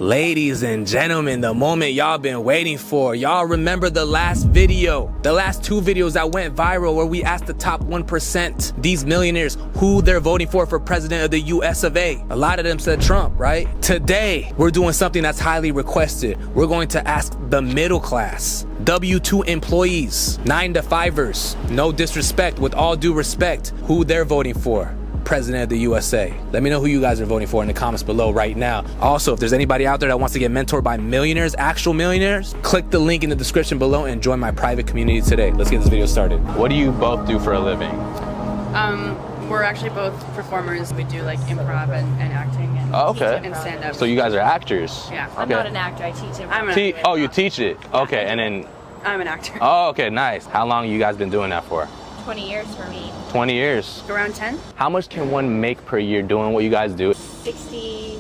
Ladies and gentlemen, the moment y'all been waiting for. Y'all remember the last video, the last two videos that went viral where we asked the top 1%, these millionaires, who they're voting for president of the US of A. A lot of them said Trump, right? Today, we're doing something that's highly requested. We're going to ask the middle class, W-2 employees, 9-to-5ers, no disrespect, with all due respect, who they're voting for president of the USA. Let me know who you guys are voting for in the comments below right now. Also, if there's anybody out there that wants to get mentored by millionaires, actual millionaires, click the link in the description below and join my private community today. Let's get this video started. What do you both do for a living? We're actually both performers. We do like improv and acting and, and stand up. So you guys are actors? Yeah. I'm not an actor, I teach improv. Oh, you teach it? Okay, and then... I'm an actor. Oh, okay, nice. How long you guys been doing that for? 20 years for me. 20 years. Around 10. How much can one make per year doing what you guys do? 60.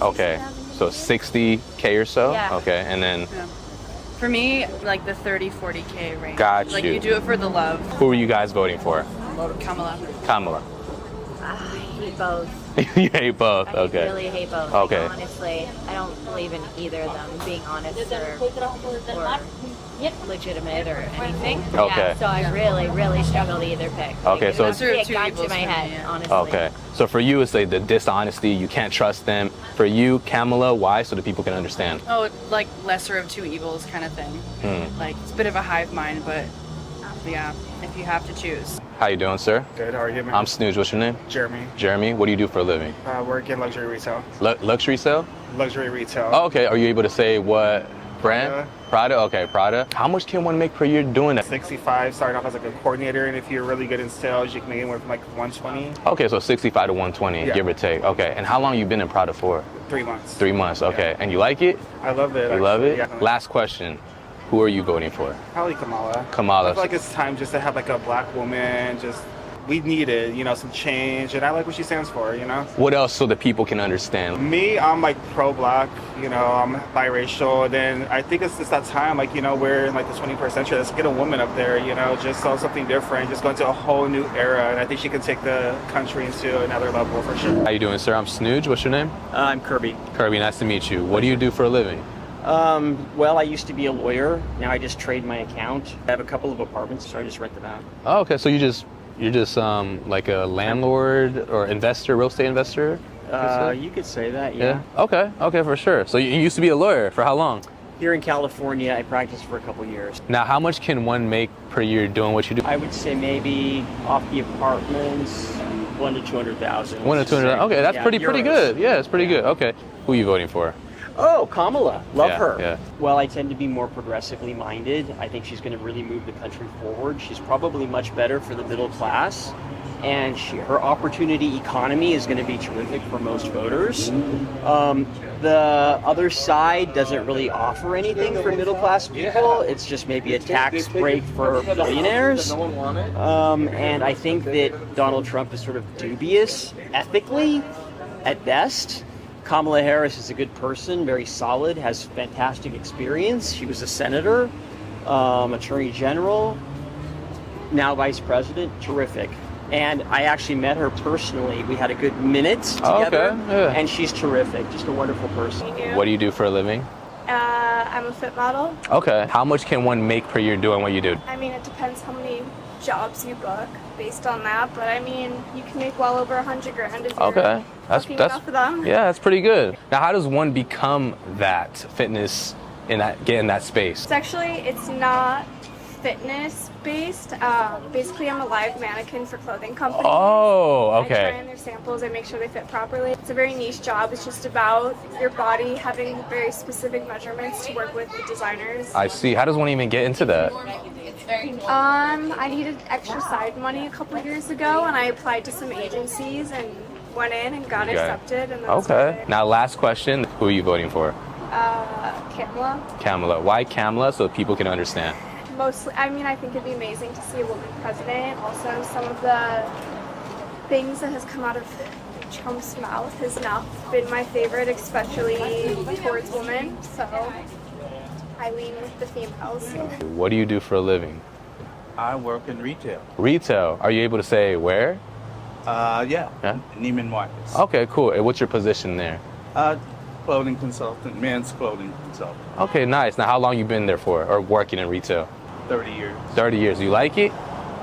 Okay, so 60K or so? Yeah. Okay, and then... Yeah. For me, like the 30-40K range. Got like you. you do it for the love. Who are you guys voting for? Kamala. Kamala. I hate both. You hate both, I okay. really hate both. Okay. Like, honestly, I don't believe in either of them, being honest or legitimate or anything. Okay. Yeah, so I really struggle to either pick. Okay, Like, so it's it's- a gun to my head, yeah. honestly. Okay, so for you, it's like the dishonesty, you can't trust them. For you, Kamala, why? So that people can understand. Oh, like lesser of two evils kind of thing. Like it's a bit of a hive mind, but yeah, if you have to choose. How you doing, sir? Good, how are you, man? I'm Snooze. What's your name? Jeremy. Jeremy. What do you do for a living? Work in luxury retail. Luxury sale? Luxury retail. Oh, okay. Are you able to say what brand? Prada. Okay, Prada. How much can one make per year doing that? 65, starting off as like a coordinator, and if you're really good in sales, you can make anywhere from like 120. Okay, so 65 to 120, Yeah. give or take. Okay, and how long you been in Prada for? 3 months. 3 months. Okay, and you like it? I love it. You love it? Yeah. Last question. Who are you voting for? Probably Kamala. Kamala. I feel like it's time just to have like a black woman, we need it, some change, and I like what she stands for, What else so that people can understand? Me, I'm like pro-black, I'm biracial, then I think it's just that time, we're in like the 21st century, let's get a woman up there, just so something different, just go into a whole new era, and I think she can take the country into another level for sure. How you doing, sir? I'm Snooge. What's your name? I'm Kirby. Kirby, nice to meet you. What do you do for a living? Well, I used to be a lawyer. Now I just trade my account. I have a couple of apartments, so I just rent them out. Oh, okay, so you're just like a landlord or investor, real estate investor? You could say that, yeah. Okay, for sure. So you used to be a lawyer for how long? Here in California, I practiced for a couple years. Now, how much can one make per year doing what you do? I would say maybe off the apartments, 1 to 200,000. 1 to 200. Okay, that's Yeah, pretty euros. good. Yeah, it's pretty good. Okay, who are you voting for? Oh, Kamala. Love Yeah, her. yeah. Well, I tend to be more progressively minded. I think she's going to really move the country forward. She's probably much better for the middle class. And her opportunity economy is going to be terrific for most voters. The other side doesn't really offer anything for middle class people. It's just maybe a tax break for billionaires. And I think that Donald Trump is sort of dubious ethically at best. Kamala Harris is a good person, very solid, has fantastic experience. She was a senator, attorney general, now vice president, terrific. And I actually met her personally. We had a good minute together, and she's terrific, just a wonderful person. What do you do for a living? I'm a fit model. Okay. How much can one make per year doing what you do? I mean, it depends how many jobs you book based on that, but I mean, you can make well over 100 grand if you're lucky enough for them. Yeah, that's pretty good. Now, how does one become that fitness get in that space? It's not fitness based. Basically, I'm a live mannequin for clothing companies. Oh, I try okay. on their samples, I make sure they fit properly. It's a very niche job. It's just about your body having very specific measurements to work with the designers. I see. How does one even get into that? I needed extra side money a couple years ago, and I applied to some agencies and went in and got accepted. And then started. Now, last question. Who are you voting for? Kamala. Kamala. Why Kamala? So people can understand. Mostly, I mean, I think it'd be amazing to see a woman president. Also, some of the things that has come out of Trump's mouth has not been my favorite, especially towards women. So I lean with the females. What do you do for a living? I work in retail. Retail. Are you able to say where? Yeah. Yeah? Neiman Marcus. Okay, cool. And what's your position there? clothing consultant, men's clothing consultant. Okay, nice. Now, how long you been there for, or working in retail? 30 years. 30 years. You like it?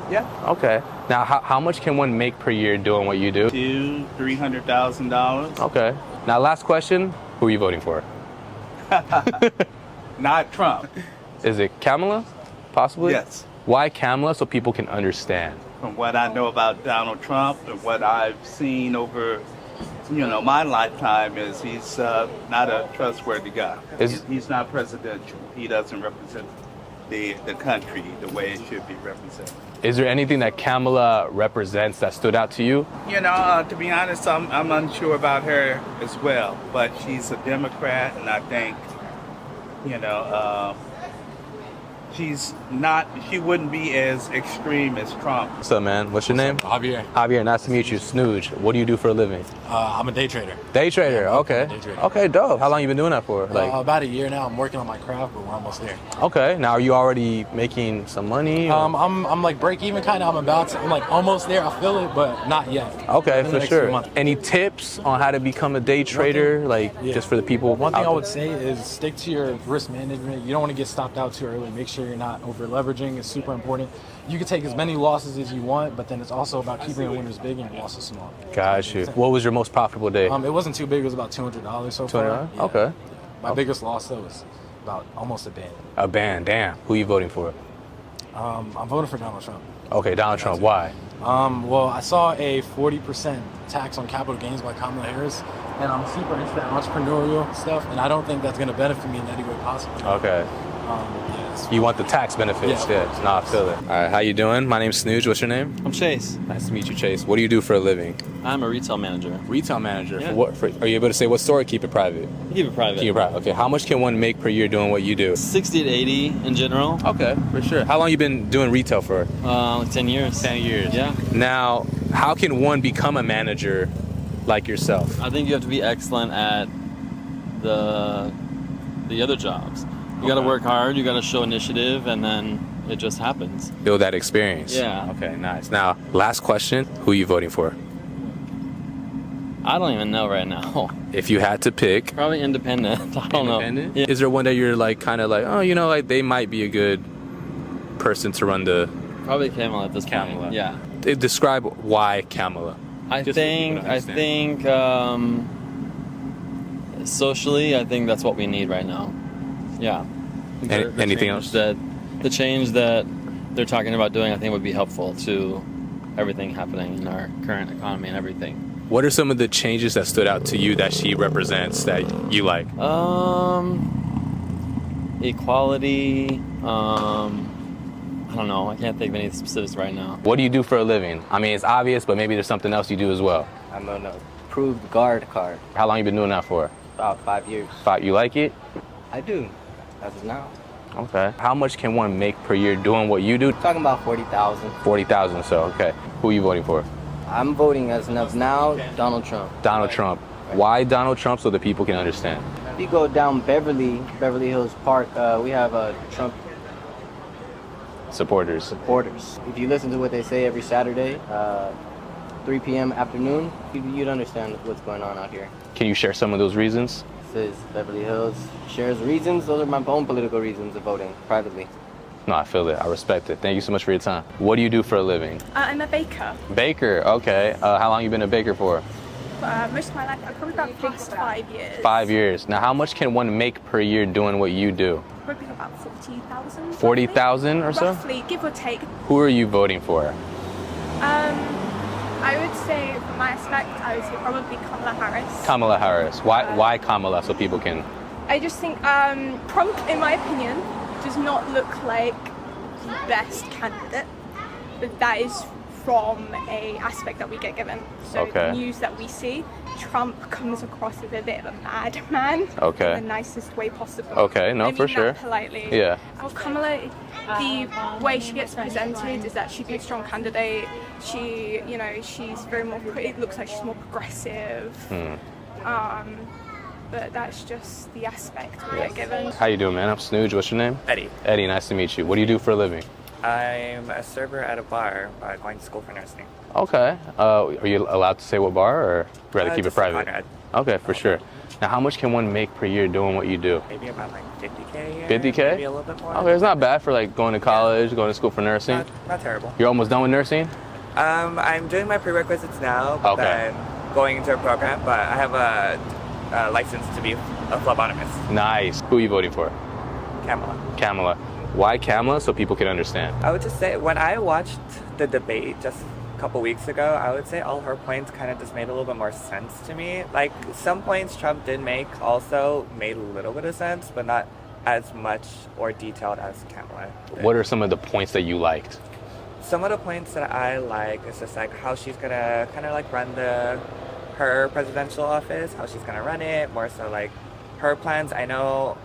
Yeah. Okay. Now, how much can one make per year doing what you do? $300,000. Okay. Now, last question. Who are you voting for? Not Trump. Is it Kamala? Possibly? Yes. Why Kamala? So people can understand. From what I know about Donald Trump and what I've seen over, my lifetime is he's not a trustworthy guy. He's not presidential. He doesn't represent the country the way it should be represented. Is there anything that Kamala represents that stood out to you? To be honest, I'm unsure about her as well. But she's a Democrat, and I think, she wouldn't be as extreme as Trump. What's up, man? What's your name? Javier. Javier, nice to meet you. Snooge. What do you do for a living? I'm a day trader. Day trader. Yeah, Okay. day trader. Okay, dope. How long you been doing that for? About a year now. I'm working on my craft, but we're almost there. Okay. Now, are you already making some money? or- I'm like break even kind of. I'm like almost there. I feel it, but not yet. Okay, In the for next few sure. months. Any tips on how to become a day trader, Yeah. just for the people? One thing out I would there? say is stick to your risk management. You don't want to get stopped out too early. Make sure you're not over leveraging. It's super important. You can take as many losses as you want, but then it's also about keeping your winners big and your losses small. Got you. What was your most profitable day? It wasn't too big. It was about $200 so far. $200? Yeah. Okay. My biggest loss though was about almost a band. A band. Damn. Who you voting for? I'm voting for Donald Trump. Okay, Donald Trump. Why? Well, I saw a 40% tax on capital gains by Kamala Harris, and I'm super into that entrepreneurial stuff, and I don't think that's going to benefit me in any way possible. Okay. Yes. You want the tax benefits? Yeah. Yeah. No, I feel it. All right. How you doing? My name's Snooge. What's your name? I'm Chase. Nice to meet you, Chase. What do you do for a living? I'm a retail manager. Retail manager. Yeah. For what? Are you able to say what store? Or keep it private. Keep it private. Keep it private. Okay. How much can one make per year doing what you do? 60 to 80 in general. Okay, for sure. How long you been doing retail for? Like 10 years. 10 years. Yeah. Now, how can one become a manager like yourself? I think you have to be excellent at the other jobs. You got to work hard. You got to show initiative, and then it just happens. Build that experience. Yeah. Okay, nice. Now, last question. Who are you voting for? I don't even know right now. If you had to pick. Probably independent. I don't Independent? know. Yeah. Is there one that you're kind of they might be a good person to run the Probably Kamala at this Kamala. point. Yeah. Describe why Kamala. I Just so people think socially, I think that's what we need right now. Yeah. Anything else? The change that they're talking about doing, I think, would be helpful to everything happening in our current economy and everything. What are some of the changes that stood out to you that she represents that you like? Equality. I don't know. I can't think of any specifics right now. What do you do for a living? I mean, it's obvious, but maybe there's something else you do as well. I'm an approved guard card. How long you been doing that for? About 5 years. You like it? I do. As of now. Okay. How much can one make per year doing what you do? Talking about 40,000. 40,000. So, okay. Who are you voting for? I'm voting as of now, Donald Trump. Donald Trump. Why Donald Trump? So that people can understand. If you go down Beverly Hills Park, we have Trump Supporters. If you listen to what they say every Saturday, 3 p.m. afternoon, you'd understand what's going on out here. Can you share some of those reasons? Says Beverly Hills shares reasons. Those are my own political reasons of voting privately. No, I feel it. I respect it. Thank you so much for your time. What do you do for a living? I'm a baker. Baker. Okay. How long you been a baker for? Most of my life, probably about the past 5 years. 5 years. Now, how much can one make per year doing what you do? Probably about 40,000. 40,000 or so? Roughly, give or take. Who are you voting for? I would say, from my aspect, I would say probably Kamala Harris. Kamala Harris. Why Kamala? So people can. I just think Trump, in my opinion, does not look like the best candidate, but that is from a aspect that we get given. So Okay. the news that we see, Trump comes across as a bit of a madman Okay. in the nicest way possible. Okay, no, I mean for that sure. politely. Yeah. Well, Kamala, the way she gets presented is that she'd be a strong candidate. She, she's very more. It looks like she's more progressive. But that's just the aspect we get given. How you doing, man? I'm Snooge. What's your name? Eddie. Eddie, nice to meet you. What do you do for a living? I'm a server at a bar, going to school for nursing. Okay. Are you allowed to say what bar, or rather keep it Just say private? Conrad. Okay, for sure. Now, how much can one make per year doing what you do? Maybe about like 50K a year. 50K? Maybe a little bit more. Okay, it's not bad for like going to college, going to school for nursing. Not terrible. You're almost done with nursing? I'm doing my prerequisites now, but Okay. then going into a program, but I have a license to be a phlebotomist. Nice. Who are you voting for? Kamala. Kamala. Why Kamala? So people can understand. I would just say, when I watched the debate just a couple weeks ago, I would say all her points kind of just made a little bit more sense to me. Like, some points Trump did make also made a little bit of sense, but not as much or detailed as Kamala did. What are some of the points that you liked? Some of the points that I like is just like how she's gonna kind of like run her presidential office, how she's gonna run it, more so like her plans. I know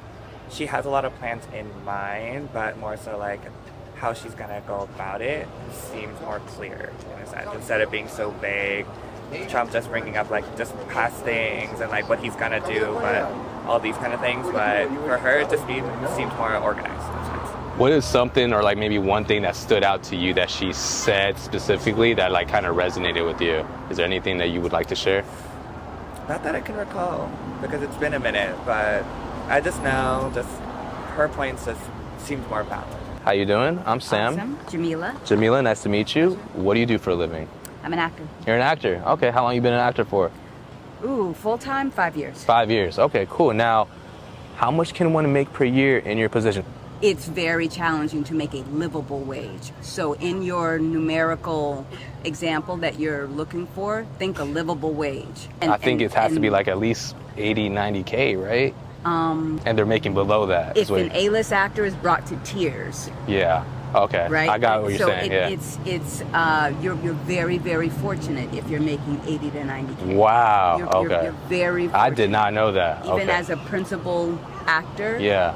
she has a lot of plans in mind, but more so like how she's gonna go about it seems more clear in a sense, instead of being so vague. Trump just bringing up like just past things and like what he's gonna do, but all these kind of things. But for her, it just seems more organized in a sense. What is something or like maybe one thing that stood out to you that she said specifically that like kind of resonated with you? Is there anything that you would like to share? Not that I can recall, because it's been a minute, but I just know just her points just seemed more valid. How you doing? I'm Sam. Awesome. Jamila. Jamila, nice to meet you. What do you do for a living? I'm an actor. You're an actor. Okay, how long you been an actor for? Ooh, full-time, 5 years. 5 years. Okay, cool. Now, how much can one make per year in your position? It's very challenging to make a livable wage. So in your numerical example that you're looking for, think a livable wage. I think it has to be like at least 80, 90K, right? And they're making below that. If an A-list actor is brought to tears, Yeah. Okay. right? I got what you're saying. Yeah. It's you're very, very fortunate if you're making 80 to 90K. Wow. You're Okay. very fortunate. I did not know that. Even Okay. as a principal actor. Yeah.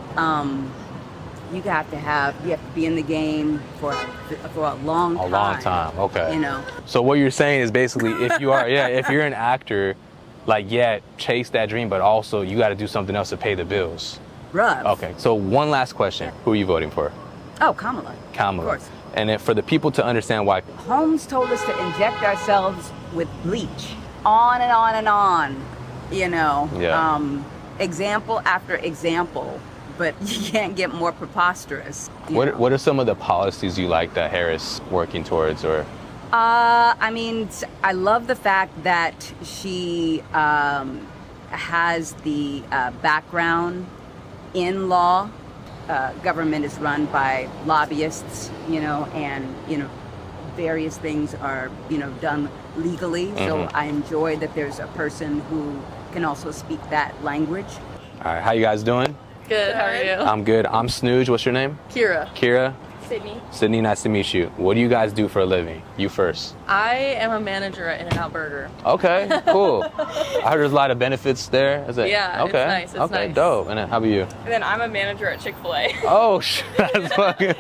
You have to be in the game for a long time. A long time. Okay. You know. So what you're saying is basically if you are, if you're an actor, like, chase that dream, but also you got to do something else to pay the bills. Bruh. Okay. So one last question. Who are you voting for? Oh, Kamala. Kamala. Of course. And then for the people to understand why. Holmes told us to inject ourselves with bleach. On and on and on. You know. Yeah. Example after example. But you can't get more preposterous. What are some of the policies you like that Harris working towards, or? I mean, I love the fact that she has the background in law. Government is run by lobbyists, and various things are done legally. So I enjoy that there's a person who can also speak that language. All right, how you guys doing? Good, how are you? I'm good. I'm Snooge. What's your name? Kira. Kira. Sydney. Sydney, nice to meet you. What do you guys do for a living? You first. I am a manager at In-N-Out Burger. Okay, cool. I heard there's a lot of benefits there. Is it? Yeah, okay. it's nice. It's okay, nice. dope. And then how about you? And then I'm a manager at Chick-fil-A. Oh, that's fucking,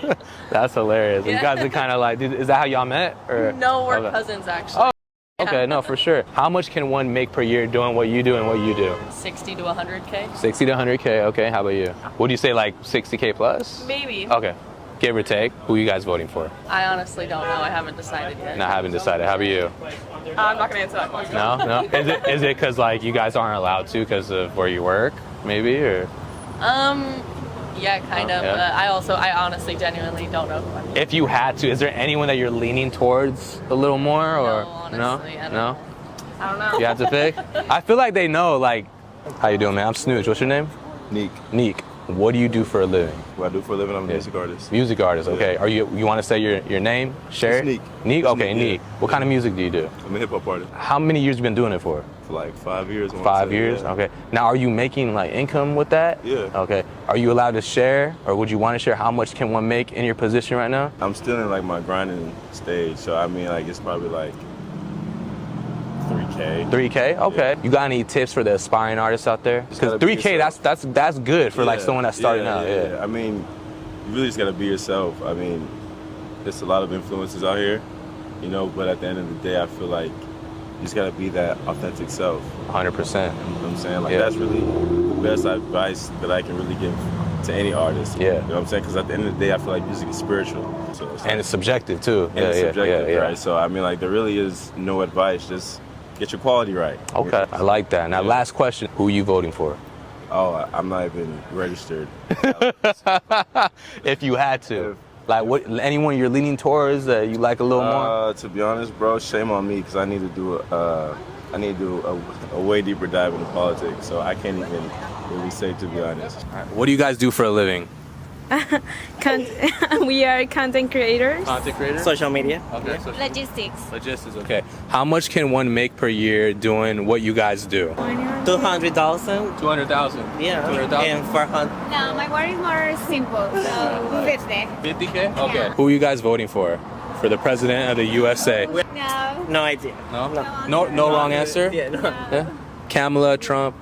that's hilarious. You Yeah. guys are kind of like, is that how y'all met? Or? No, we're Okay. cousins actually. Oh, okay, no, for sure. How much can one make per year doing what you do and what you do? 60 to 100K. 60 to 100K, okay. How about you? Would you say like 60K plus? Maybe. Okay, give or take. Who are you guys voting for? I honestly don't know. I haven't decided yet. No, I haven't decided. How about you? I'm not gonna answer that question. No? Is it because like you guys aren't allowed to because of where you work, maybe, or? Yeah, kind of. yeah. I honestly, genuinely don't know who I'm. If you had to, is there anyone that you're leaning towards a little more, or honestly, I don't no? I don't know. You have to pick. I feel like they know. Like, how you doing, man? I'm Snooge. What's your name? Neek. Neek. What do you do for a living? What I do for a living, I'm a music artist. Music artist. Okay. Are you want to say your name? Share It's it. Neek. Neek. It's Okay, Neek, yeah. Neek. What kind of music do you do? I'm a hip hop artist. How many years you been doing it for? For like 5 years. I wanna 5 say, years. yeah. Okay. Now, are you making like income with that? Yeah. Okay. Are you allowed to share, or would you want to share how much can one make in your position right now? I'm still in like my grinding stage, so I mean like it's probably like 3K. 3K. Okay. You got any tips for the aspiring artists out there? Because gotta be 3K, that's good for like Yeah, someone that's starting out. Yeah. I mean, you really just gotta be yourself. I mean, there's a lot of influences out here, but at the end of the day, I feel like you just gotta be that authentic self. 100%. You know what I'm saying? Like Yeah. that's really the best advice that I can really give to any artist. Yeah. You know what I'm saying? Because at the end of the day, I feel like music is spiritual. So And it's subjective too. and it's subjective, yeah. right? So I mean, like there really is no advice. Just get your quality right. Okay, I like that. Now, last question: who are you voting for? Oh, I'm not even registered. If you had to, like, what anyone you're leaning towards that you like a little more? To be honest, bro, shame on me because I need to do a way deeper dive into politics, so I can't even really say, to be honest. What do you guys do for a living? We are content creators. Content creators? Social media. Okay. Logistics. Logistics. Okay. How much can one make per year doing what you guys do? 200,000. 200,000. Yeah. 200,000. And 400. No, my work is more simple. So 50. 50K. Okay. Who are you guys voting for? For the president of the USA? No. No idea. No wrong answer. Yeah. No. Yeah. Kamala, Trump.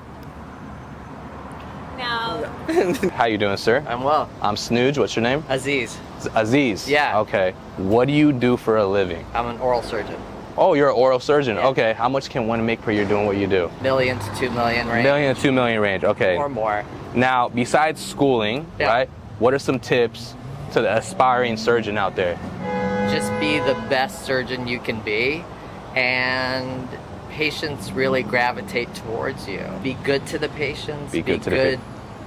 No. How you doing, sir? I'm well. I'm Snooge. What's your name? Aziz. Aziz. Yeah. Okay. What do you do for a living? I'm an oral surgeon. Oh, you're an oral surgeon. Yeah. Okay. How much can one make per year doing what you do? Million to 2 million range. Million to 2 million range. Okay. Or more. Now, besides schooling, Yeah. right? What are some tips to the aspiring surgeon out there? Just be the best surgeon you can be, and patients really gravitate towards you. Be good to the patients. Be good to the good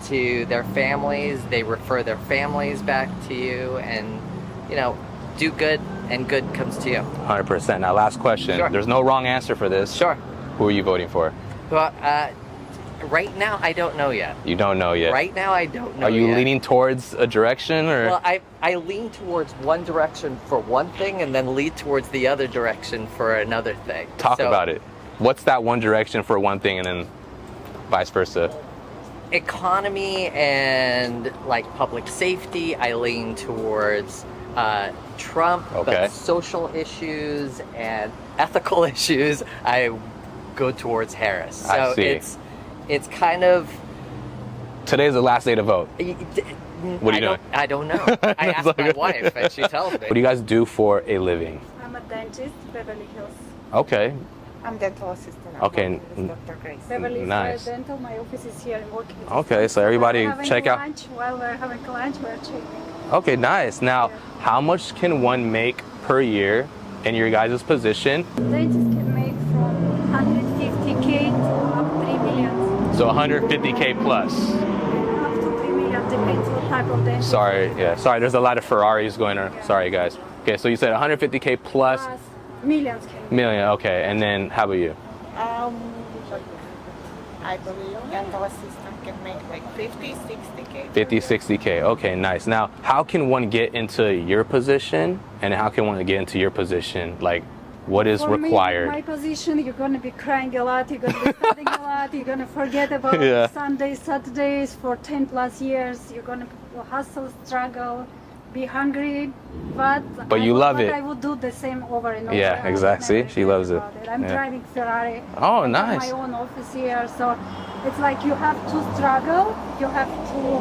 to their families. They refer their families back to you, and do good, and good comes to you. 100%. Now, last question. Sure. There's no wrong answer for this. Sure. Who are you voting for? Well, right now I don't know yet. You don't know yet. Right now I don't know. Are you yet. leaning towards a direction, or? Well, I lean towards one direction for one thing, and then lean towards the other direction for another thing. Talk So, about it. What's that one direction for one thing, and then vice versa? Economy and like public safety, I lean towards Trump. Okay. But social issues and ethical issues, I go towards Harris. So I see. it's kind of. Today's the last day to vote. What are you doing? I don't know. I asked my wife, and she tells me. What do you guys do for a living? I'm a dentist, Beverly Hills. Okay. I'm dental assistant. Okay. Dr. Grace. Beverly Hills Nice. Dental. My office is here in Walking. Okay, so everybody check out. While we're having lunch, we're checking. Okay, nice. Now, how much can one make per year in your guys' position? Dentists can make from 150K to up 3 million. So 150K plus. Up to 3 million, depends what type of dentist. Sorry, there's a lot of Ferraris going on. Sorry, guys. Okay, so you said 150K plus Millions can. million. Okay, and then how about you? I believe dental assistant can make like 50, 60K. 50, 60K. Okay, nice. Now, how can one get into your position, and how can one get into your position? Like, what is For required? me, in my position, you're going to be crying a lot, you're going to be studying a lot, you're going to forget about Yeah. Sundays, Saturdays for 10 plus years. You're going to hustle, struggle, be hungry, but you love it. I would do the same over and over. Yeah, I would exactly. never She think loves it. about I'm Yeah. driving Ferrari. Oh, I have nice. my own office here, so it's like you have to struggle, you have to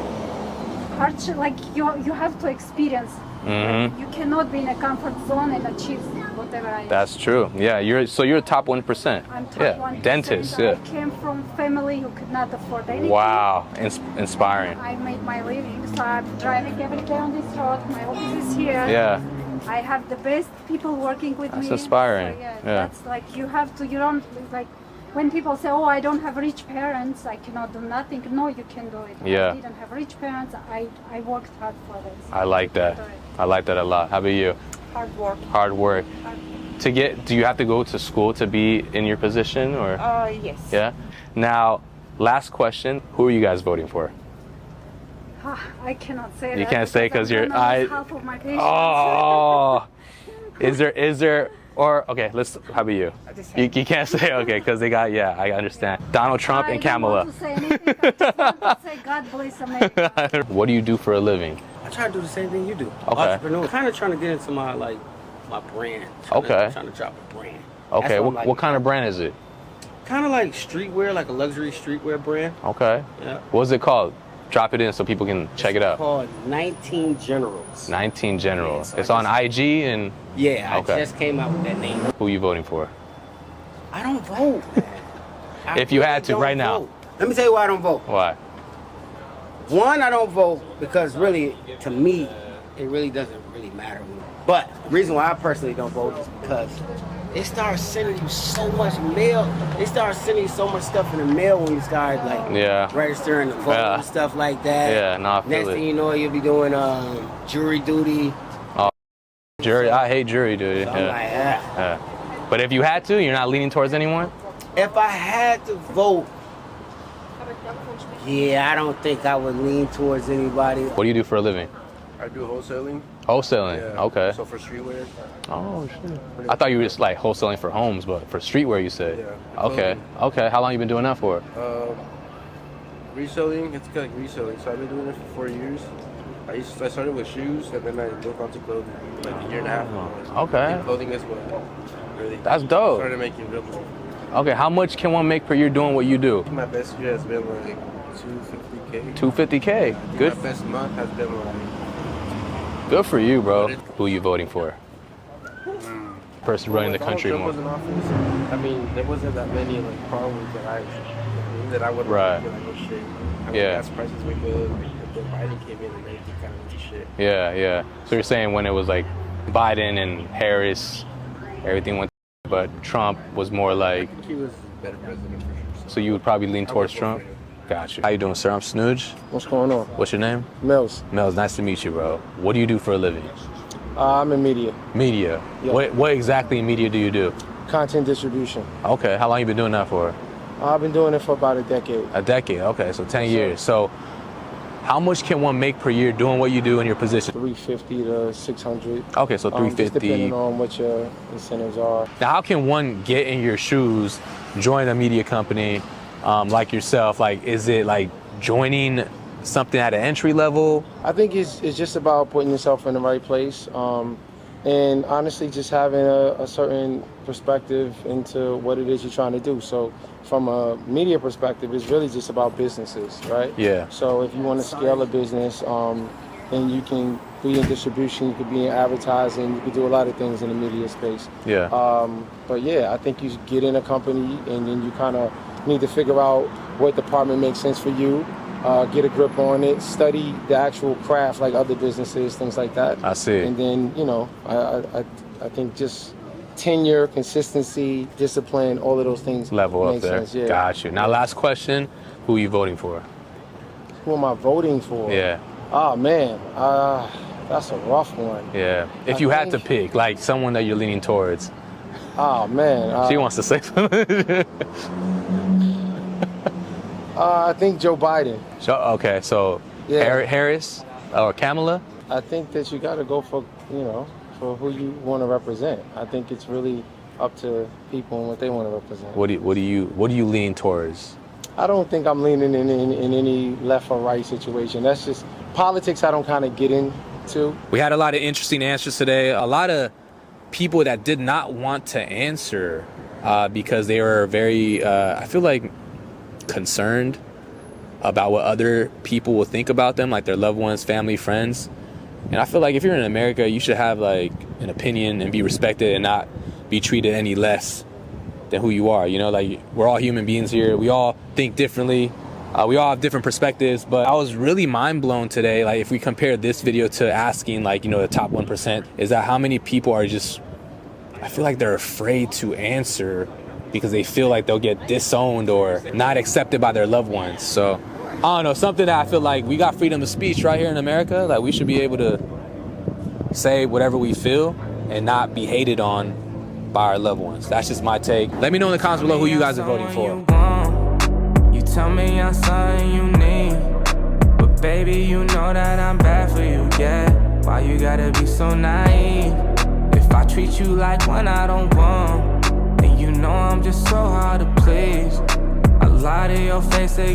hardship, like you have to experience. Mm-hmm. You cannot be in a comfort zone and achieve whatever I. That's true. Yeah, you're top 1%. I'm top yeah, 1%. dentist. I Yeah. came from family who could not afford anything. Wow, inspiring. I made my living, so I'm driving every day on this road. My office is here. Yeah. I have the best people working with That's me. inspiring. So, yeah, Yeah. that's like you don't like when people say, "Oh, I don't have rich parents, I cannot do nothing." No, you can do it. Yeah. I didn't have rich parents. I worked hard for this. I like that. I like that a lot. How about you? Hard work. Hard work. Do you have to go to school to be in your position, or? Yes. Yeah. Now, last question. Who are you guys voting for? I cannot say You that. can't say because you're. half of my patients. Oh. Is there? Or okay, how about you? You can't say okay because they got I understand. Donald Trump and Kamala. I don't want to say anything. I just want to say God bless America. What do you do for a living? I try to do the same thing you do. Okay. Entrepreneur. Kind of trying to get into my brand. Okay. Trying to drop a brand. Okay. What kind of brand is it? Kind of like streetwear, like a luxury streetwear brand. Okay. Yeah. What's it called? Drop it in so people can check it out. It's called 19 Generals. 19 General. Yeah, so it's on IG and. Yeah, Okay. I just came out with that name. Who you voting for? I don't vote, man. If you had to don't right now. vote. Let me tell you why I don't vote. Why? One, I don't vote because really, to me, it really doesn't really matter. But the reason why I personally don't vote is because they start sending you so much mail. They start sending you so much stuff in the mail when you start like registering the vote and stuff like that. Yeah, no, I feel Next thing you know, you'll be doing jury duty. Oh, jury! I hate jury duty. So I'm like, yeah. But if you had to, you're not leaning towards anyone? If I had to vote, yeah, I don't think I would lean towards anybody. What do you do for a living? I do wholesaling. Wholesaling? Yeah. Okay. So for streetwear. Oh, shit. I thought you were just like wholesaling for homes, but for streetwear you said? Yeah. Okay. Okay. How long you been doing that for? Reselling, it's like reselling. So I've been doing it for 4 years. I started with shoes, and then I moved on to clothing like a year and a half ago. Okay. And clothing is what really. That's dope. Started making real money. Okay, how much can one make per year doing what you do? My best year has been like 250K. 250K. Good. My best month has been like. Good for you, bro. Who you voting for? Person running the country Trump more. was in office. I mean, there wasn't that many like problems that I would Right. be like, oh shit. I mean, Yeah. gas prices were good. Like, then Biden came in and everything kind of went to shit. Yeah, yeah. So you're saying when it was like Biden and Harris, everything went, but Trump was more like. I think he was a better president for sure. So you would probably lean towards Trump? Gotcha. How you doing, sir? I'm Snooge. What's going on? What's your name? Mills. Mills, nice to meet you, bro. What do you do for a living? I'm in media. Media. Yeah. What exactly in media do you do? Content distribution. Okay. How long you been doing that for? I've been doing it for about a decade. A decade. Okay, so 10 years. So how much can one make per year doing what you do in your position? 350 to 600. Okay, so 350. Just depending on what your incentives are. Now, how can one get in your shoes, join a media company like yourself? Like, is it like joining something at an entry level? I think it's just about putting yourself in the right place. And honestly, just having a certain perspective into what it is you're trying to do. So from a media perspective, it's really just about businesses, right? Yeah. So if you want to scale a business, then you can be in distribution, you could be in advertising, you could do a lot of things in the media space. Yeah. But yeah, I think you get in a company and then you kind of need to figure out what department makes sense for you. Get a grip on it, study the actual craft like other businesses, things like that. I see. And then, you know, I think just tenure, consistency, discipline, all of those things Level up make there. sense, yeah. Got you. Now, last question. Who are you voting for? Who am I voting for? Yeah. Oh, man. That's a rough one. Yeah. If you had to pick, like someone that you're leaning towards. Oh, man. She wants to say something. I think Joe Biden. Okay, so Yeah. Harris or Kamala? I think that you got to go for, you know, for who you want to represent. I think it's really up to people and what they want to represent. What do you lean towards? I don't think I'm leaning in any left or right situation. That's just politics I don't kind of get into. We had a lot of interesting answers today. A lot of people that did not want to answer because they were very, I feel like, concerned about what other people will think about them, like their loved ones, family, friends. And I feel like if you're in America, you should have like an opinion and be respected and not be treated any less than who you are. You know, like we're all human beings here. We all think differently. We all have different perspectives, but I was really mind blown today. Like if we compare this video to asking like, you know, the top 1%, is that how many people are just, I feel like they're afraid to answer because they feel like they'll get disowned or not accepted by their loved ones. So I don't know, something that I feel like we got freedom of speech right here in America. Like we should be able to say whatever we feel and not be hated on by our loved ones. That's just my take. Let me know in the comments below who you guys are voting for. You tell me I'm something you need, but baby, you know that I'm bad for you, yeah. Why you gotta be so naive? If I treat you like one I don't want, then you know I'm just so hard to please. I lie to your face, say